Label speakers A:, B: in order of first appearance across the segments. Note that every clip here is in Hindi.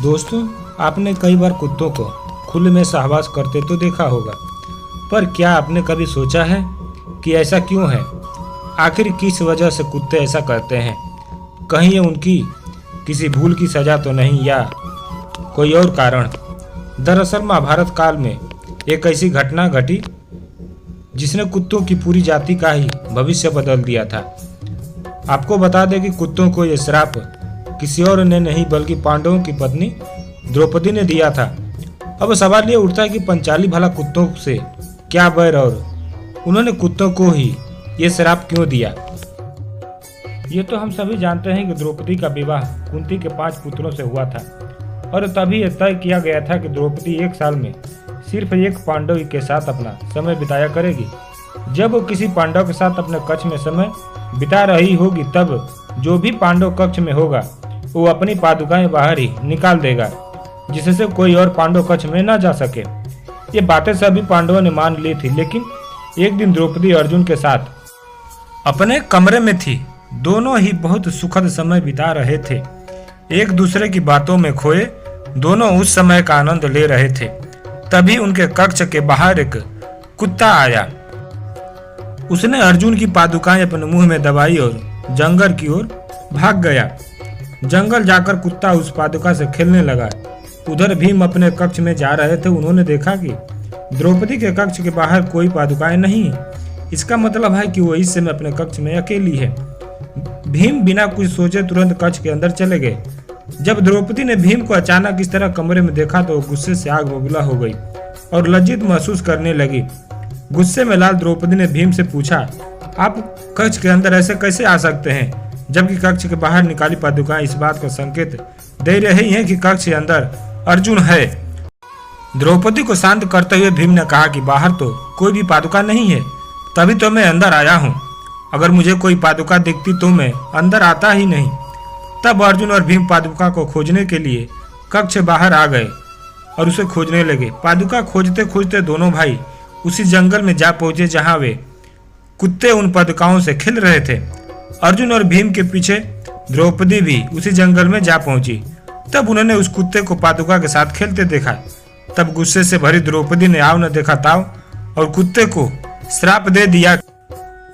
A: दोस्तों, आपने कई बार कुत्तों को खुले में सहवास करते तो देखा होगा, पर क्या आपने कभी सोचा है कि ऐसा क्यों है? आखिर किस वजह से कुत्ते ऐसा करते हैं? कहीं ये उनकी किसी भूल की सजा तो नहीं या कोई और कारण? दरअसल महाभारत काल में एक ऐसी घटना घटी जिसने कुत्तों की पूरी जाति का ही भविष्य बदल दिया था। आपको बता दें कि कुत्तों को यह श्राप किसी और ने नहीं बल्कि पांडवों की पत्नी द्रौपदी ने दिया था। अब सवाल ये उठता है कि पंचाली भला कुत्तों से क्या बैर और उन्होंने कुत्तों को ही ये श्राप क्यों दिया? ये तो हम सभी जानते हैं कि द्रौपदी का विवाह कुंती के 5 पुत्रों से हुआ था और तभी यह तय किया गया था कि द्रौपदी 1 साल में सिर्फ एक पांडव के साथ अपना समय बिताया करेगी। जब वो किसी पांडव के साथ अपने कक्ष में समय बिता रही होगी तब जो भी पांडव कक्ष में होगा वो अपनी पादुकाएं बाहर ही निकाल देगा, जिससे कोई और पांडव कक्ष में न जा सके। ये बातें सभी पांडवों ने मान ली थी, लेकिन एक दिन द्रौपदी अर्जुन के साथ अपने कमरे में थी। दोनों ही बहुत सुखद समय बिता रहे थे, एक दूसरे की बातों में खोए दोनों उस समय का आनंद ले रहे थे। तभी उनके कक्ष के बाहर एक कुत्ता आया। उसने अर्जुन की पादुकाएं अपने मुंह में दबाई और जंगल की ओर भाग गया। जंगल जाकर कुत्ता उस पादुका से खेलने लगा। उधर भीम अपने कक्ष में जा रहे थे। उन्होंने देखा कि द्रौपदी के कक्ष के बाहर कोई पादुकाएं नहीं है। इसका मतलब है कि वो इस समय अपने कक्ष में अकेली है। भीम बिना कुछ सोचे तुरंत कक्ष के अंदर चले गए। जब द्रौपदी ने भीम को अचानक इस तरह कमरे में देखा तो गुस्से से आग बबूला हो गई और लज्जित महसूस करने लगी। गुस्से में लाल द्रौपदी ने भीम से पूछा, आप कक्ष के अंदर ऐसे कैसे आ सकते हैं, जबकि कक्ष के बाहर निकाली पादुकाएं इस बात का संकेत दे रही हैं कि कक्ष के अंदर अर्जुन है। द्रौपदी को शांत करते हुए भीम ने कहा कि बाहर तो कोई भी पादुका नहीं है, तभी तो मैं अंदर आया हूँ। अगर मुझे कोई पादुका दिखती तो मैं अंदर आता ही नहीं। तब अर्जुन और भीम पादुका को खोजने के लिए कक्ष बाहर आ गए और उसे खोजने लगे। पादुका खोजते खोजते दोनों भाई उसी जंगल में जा पहुंचे जहां वे कुत्ते उन पादुकाओं से खेल रहे थे। अर्जुन और भीम के पीछे द्रौपदी भी उसी जंगल में जा पहुंची। तब उन्होंने उस कुत्ते को पादुका के साथ खेलते देखा। तब गुस्से से भरी द्रौपदी ने आव न देखा ताव और कुत्ते को श्राप दे दिया।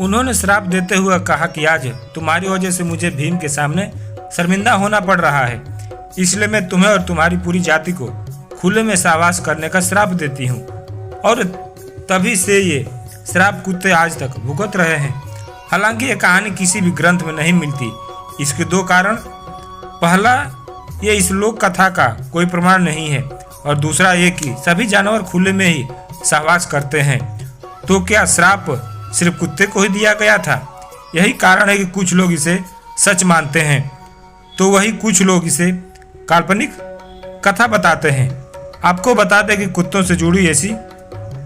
A: उन्होंने श्राप देते हुए कहा कि आज तुम्हारी वजह से मुझे भीम के सामने शर्मिंदा होना पड़ रहा है, इसलिए मैं तुम्हें और तुम्हारी पूरी जाति को खुले में सहवास करने का श्राप देती हूँ। और तभी से ये श्राप कुत्ते आज तक भुगत रहे हैं। हालांकि ये कहानी किसी भी ग्रंथ में नहीं मिलती। इसके 2 कारण, पहला ये इस लोक कथा का कोई प्रमाण नहीं है और दूसरा ये कि सभी जानवर खुले में ही सहवास करते हैं। तो क्या श्राप सिर्फ कुत्ते को ही दिया गया था? यही कारण है कि कुछ लोग इसे सच मानते हैं तो वही कुछ लोग इसे काल्पनिक कथा बताते हैं। आपको बता दें कि कुत्तों से जुड़ी ऐसी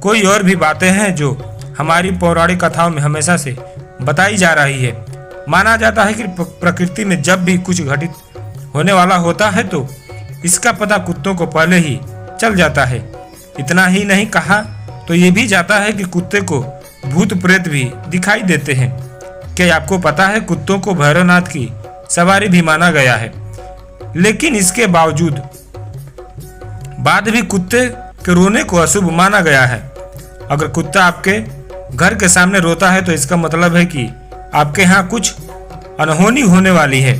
A: कोई और भी बातें हैं जो हमारी पौराणिक कथाओं में हमेशा से बताई जा रही है। माना जाता है कि प्रकृति में जब भी कुछ घटित होने वाला होता है तो इसका पता कुत्तों को पहले ही चल जाता है। इतना ही नहीं, कहा तो ये भी जाता है कि कुत्ते को भूत प्रेत भी दिखाई देते हैं। क्या आपको पता है कुत्तों को भैरवनाथ की सवारी भी माना गया है, लेकिन इसके बावजूद बाद भी कुत्ते के रोने को अशुभ माना गया है। अगर कुत्ता आपके घर के सामने रोता है तो इसका मतलब है कि आपके यहाँ कुछ अनहोनी होने वाली है।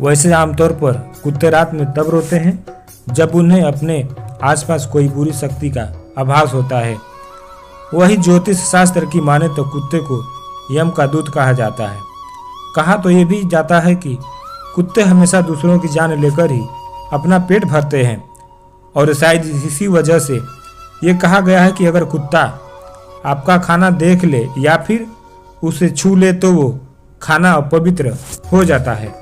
A: वैसे आमतौर पर कुत्ते रात में तब रोते हैं जब उन्हें अपने आसपास कोई बुरी शक्ति का आभास होता है। वही ज्योतिष शास्त्र की माने तो कुत्ते को यम का दूत कहा जाता है। कहा तो ये भी जाता है कि कुत्ते हमेशा दूसरों की जान लेकर ही अपना पेट भरते हैं और शायद इसी वजह से ये कहा गया है कि अगर कुत्ता आपका खाना देख ले या फिर उसे छू ले तो वो खाना अपवित्र हो जाता है।